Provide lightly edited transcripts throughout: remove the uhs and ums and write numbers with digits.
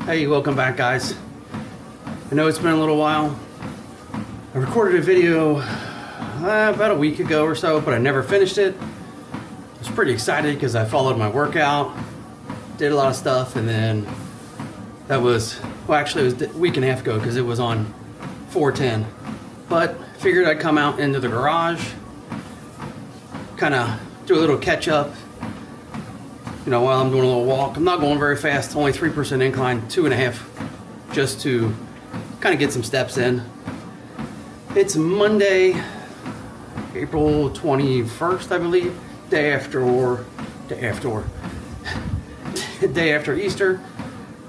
Hey, welcome back, guys. I know it's been a little while. I recorded a video about a week ago or so, but I never finished it. I was pretty excited because I followed my workout, did a lot of stuff, and then that was, well, actually it was a week and a half ago because it was on 4/10. But figured I'd come out into the garage, kind of do a little catch up, while I'm doing a little walk. I'm not going very fast, only 3% incline, 2.5, just to kind of get some steps in. It's Monday, April 21st, I believe, day after Easter.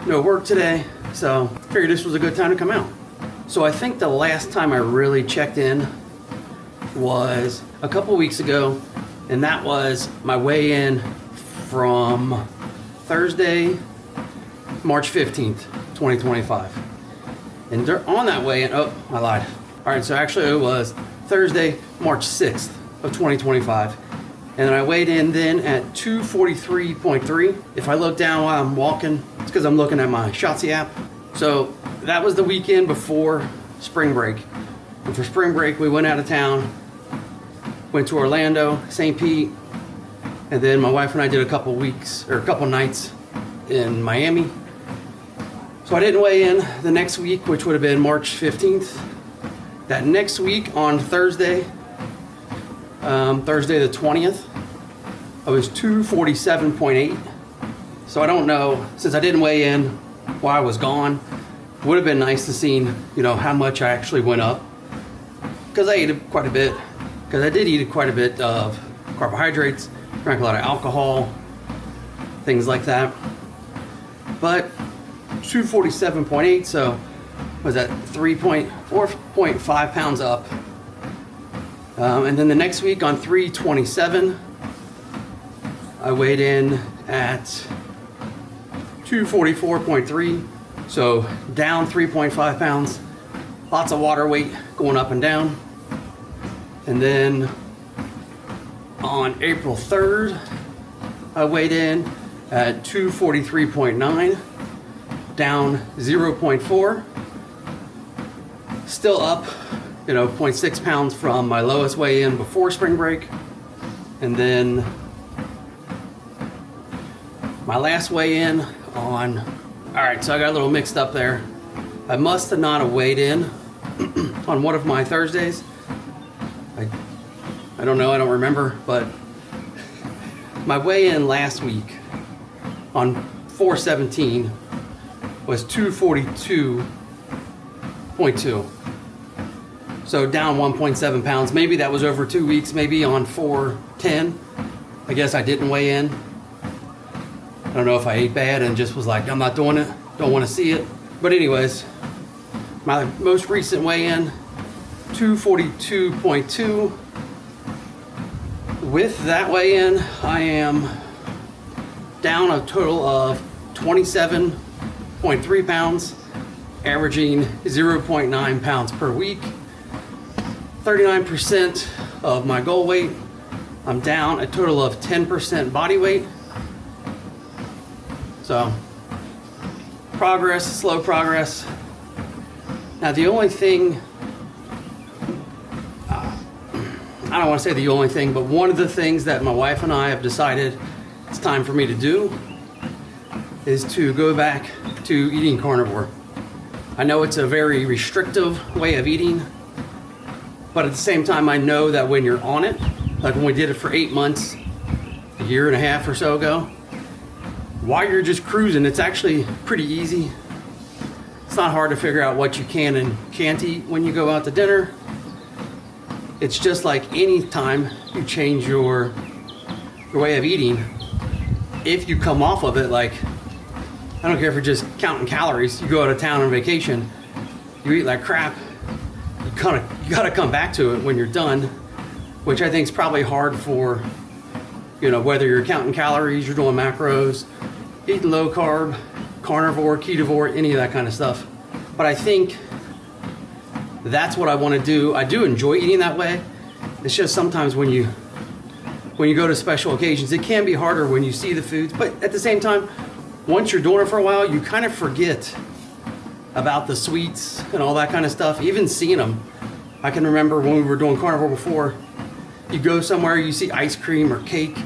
No work today, so figured this was a good time to come out. So I think the last time I really checked in was a couple weeks ago, and that was my weigh-in from Thursday, March 15th, 2025. And on that weigh-in, oh, I lied. All right, so actually it was Thursday, March 6th of 2025. And then I weighed in then at 243.3. If I look down while I'm walking, it's because I'm looking at my Shotzi app. So that was the weekend before spring break. And for spring break, we went out of town, went to Orlando, St. Pete, and then my wife and I did a couple nights in Miami. So I didn't weigh in the next week, which would have been March 15th. That next week on Thursday, Thursday the 20th, I was 247.8. So I don't know, since I didn't weigh in while I was gone, it would have been nice to see, how much I actually went up. Because I ate quite a bit. Because I did eat quite a bit of carbohydrates, drank a lot of alcohol, things like that. But 247.8, so was that 4.5 pounds up. And then the next week on 327, I weighed in at 244.3, so down 3.5 pounds. Lots of water weight going up and down. And then on April 3rd, I weighed in at 243.9, down 0.4. Still up, 0.6 pounds from my lowest weigh-in before spring break. And then my last weigh-in on, all right, so I got a little mixed up there. I must have not have weighed in on one of my Thursdays. I don't know, I don't remember, but my weigh-in last week on 4/17 was 242.2. So down 1.7 pounds. Maybe that was over 2 weeks, maybe on 4/10. I guess I didn't weigh in. I don't know if I ate bad and just was like, I'm not doing it, don't want to see it. But anyways, my most recent weigh-in, 242.2. With that weigh-in, I am down a total of 27.3 pounds, averaging 0.9 pounds per week. 39% of my goal weight. I'm down a total of 10% body weight. So, progress, slow progress. Now the only thing, I don't want to say the only thing, but one of the things that my wife and I have decided it's time for me to do is to go back to eating carnivore. I know it's a very restrictive way of eating, but at the same time, I know that when you're on it, like when we did it for 8 months, a year and a half or so ago, while you're just cruising, it's actually pretty easy. It's not hard to figure out what you can and can't eat when you go out to dinner. It's just like any time you change your way of eating, if you come off of it, like, I don't care if you're just counting calories, you go out of town on vacation, you eat like crap, you gotta come back to it when you're done, which I think is probably hard for, whether you're counting calories, you're doing macros, eating low carb, carnivore, ketovore, any of that kind of stuff. But I think that's what I want to do. I do enjoy eating that way. It's just sometimes when you go to special occasions, it can be harder when you see the foods. But at the same time, once you're doing it for a while, you kind of forget about the sweets and all that kind of stuff, even seeing them. I can remember when we were doing carnivore before, you go somewhere, you see ice cream or cake,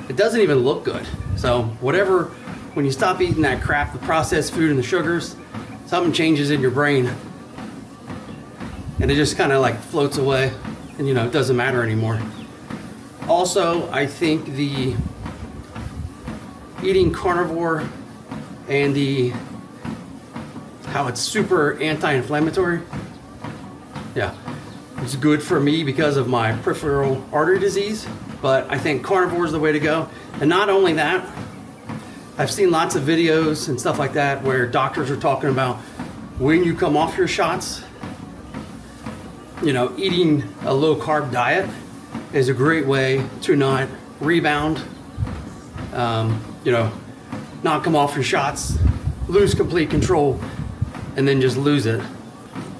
it doesn't even look good. So whatever, when you stop eating that crap, the processed food and the sugars, something changes in your brain and it just kind of like floats away and, you know, it doesn't matter anymore. Also, I think the eating carnivore and how it's super anti-inflammatory, yeah, it's good for me because of my peripheral artery disease, but I think carnivore is the way to go. And not only that, I've seen lots of videos and stuff like that where doctors are talking about when you come off your shots, you know, eating a low carb diet is a great way to not rebound, you know, not come off your shots, lose complete control, and then just lose it.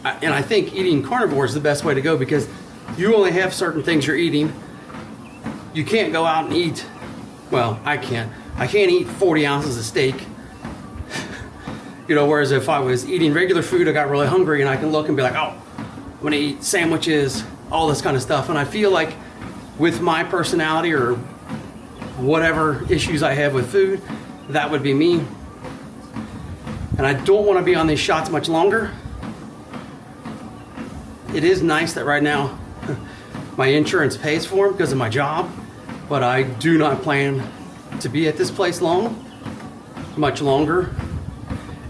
And I think eating carnivore is the best way to go because you only have certain things you're eating. You can't go out and eat, well, I can't eat 40 ounces of steak. You know, whereas if I was eating regular food, I got really hungry and I can look and be like, oh, I'm gonna eat sandwiches, all this kind of stuff. And I feel like with my personality or whatever issues I have with food, that would be me. And I don't want to be on these shots much longer. It is nice that right now my insurance pays for them because of my job, but I do not plan to be at this place much longer.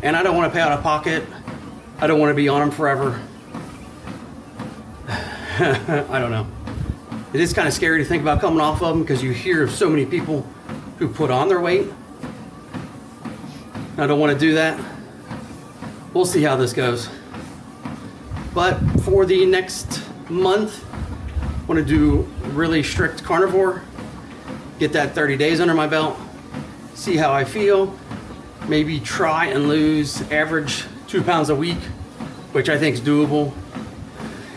And I don't want to pay out of pocket. I don't want to be on them forever. I don't know. It is kind of scary to think about coming off of them because you hear of so many people who put on their weight. I don't want to do that. We'll see how this goes. But for the next month, I want to do really strict carnivore, get that 30 days under my belt, see how I feel, maybe try and lose average 2 pounds a week, which I think is doable.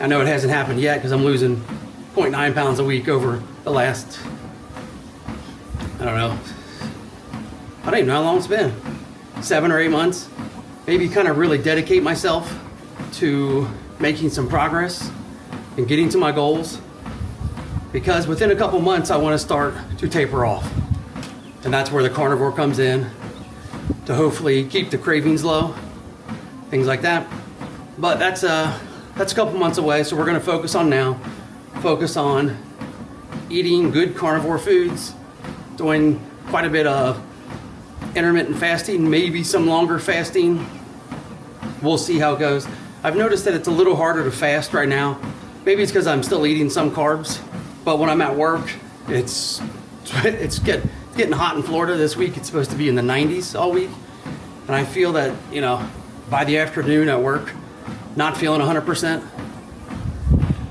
I know it hasn't happened yet because I'm losing 0.9 pounds a week over the last, I don't know, I don't even know how long it's been, 7 or 8 months. Maybe kind of really dedicate myself to making some progress and getting to my goals, because within a couple months I want to start to taper off, and that's where the carnivore comes in to hopefully keep the cravings low, things like that. But that's a couple months away, so we're going to focus on eating good carnivore foods, doing quite a bit of intermittent fasting, maybe some longer fasting. We'll see how it goes. I've noticed that it's a little harder to fast right now. Maybe it's because I'm still eating some carbs, but when I'm at work, it's getting hot in Florida this week. It's supposed to be in the 90s all week, and I feel that, you know, by the afternoon at work, not feeling 100%.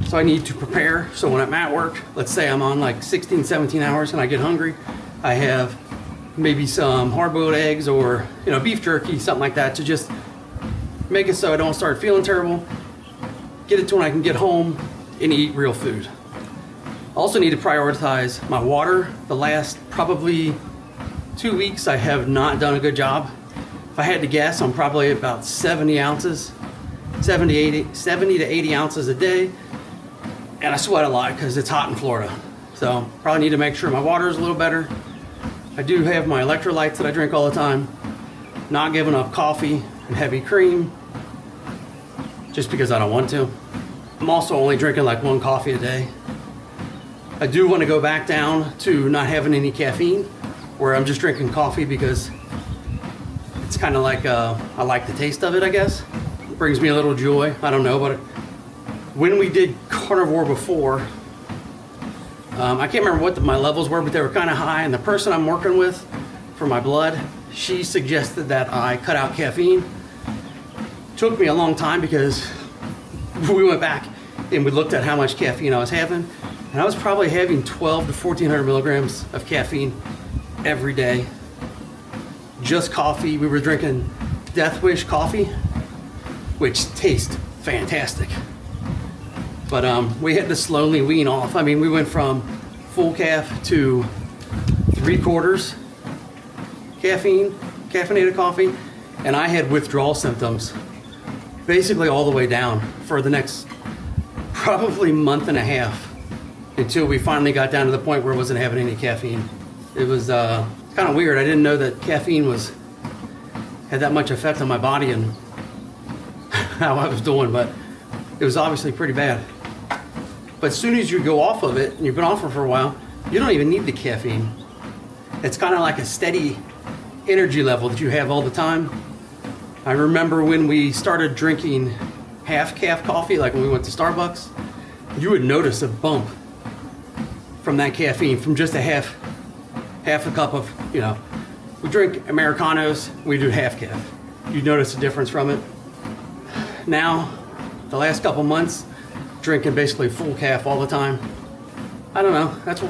So I need to prepare. So when I'm at work, let's say I'm on like 16, 17 hours and I get hungry, I have maybe some hard-boiled eggs or, you know, beef jerky, something like that, to just make it so I don't start feeling terrible, get it to when I can get home and eat real food. Also need to prioritize my water. The last probably 2 weeks I have not done a good job. If I had to guess, I'm probably about 70 to 80 ounces a day, and I sweat a lot because it's hot in Florida. So probably need to make sure my water is a little better. I do have my electrolytes that I drink all the time, not giving up coffee and heavy cream just because I don't want to. I'm also only drinking like 1 coffee a day. I do want to go back down to not having any caffeine, where I'm just drinking coffee because it's kind of like I like the taste of it, I guess. It brings me a little joy. I don't know, but when we did carnivore before, I can't remember what my levels were, but they were kind of high, and the person I'm working with for my blood, she suggested that I cut out caffeine. Took me a long time because we went back and we looked at how much caffeine I was having, and I was probably having 12 to 1400 milligrams of caffeine every day. Just coffee. We were drinking Death Wish coffee, which tastes fantastic. But we had to slowly wean off. I mean, we went from full calf to 3/4 caffeine, caffeinated coffee, and I had withdrawal symptoms basically all the way down for the next probably month and a half until we finally got down to the point where I wasn't having any caffeine. It was kind of weird. I didn't know that caffeine had that much effect on my body and how I was doing, but it was obviously pretty bad. But as soon as you go off of it, and you've been off it for a while, you don't even need the caffeine. It's kind of like a steady energy level that you have all the time. I remember when we started drinking half calf coffee, like when we went to Starbucks, you would notice a bump from that caffeine, from just a half a cup of, we drink Americanos, we do half calf. You notice a difference from it. Now, the last couple months, drinking basically full calf all the time. I don't know, it's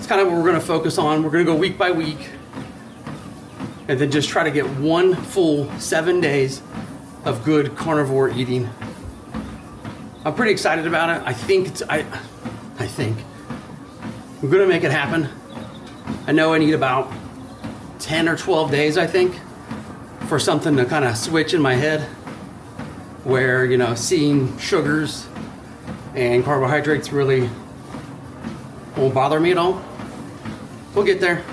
kind of what we're gonna focus on. We're gonna go week by week and then just try to get one full 7 days of good carnivore eating. I'm pretty excited about it. I think I'm gonna make it happen. I know I need about 10 or 12 days, I think, for something to kind of switch in my head where, seeing sugars and carbohydrates really won't bother me at all. We'll get there.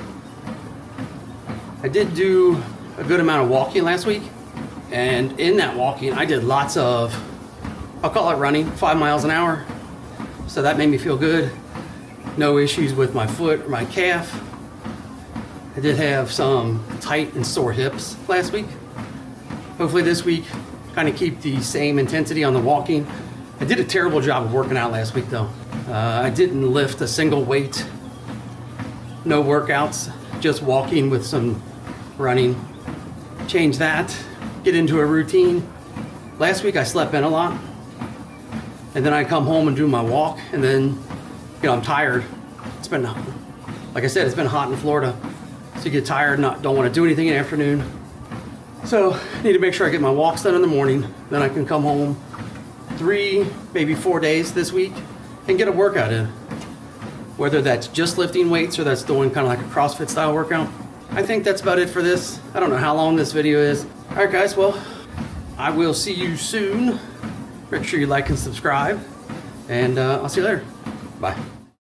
I did do a good amount of walking last week, and in that walking I did lots of, I'll call it running, 5 miles an hour. So that made me feel good. No issues with my foot or my calf. I did have some tight and sore hips last week. Hopefully this week, kind of keep the same intensity on the walking. I did a terrible job of working out last week though. I didn't lift a single weight. No workouts, just walking with some running. Change that, get into a routine. Last week I slept in a lot, and then I come home and do my walk, and then, I'm tired. It's been, like I said, it's been hot in Florida, so you get tired, don't want to do anything in the afternoon. So I need to make sure I get my walks done in the morning, then I can come home 3, maybe 4 days this week and get a workout in. Whether that's just lifting weights or that's doing kind of like a CrossFit style workout. I think that's about it for this. I don't know how long this video is. All right guys, well, I will see you soon. Make sure you like and subscribe, and I'll see you later. Bye.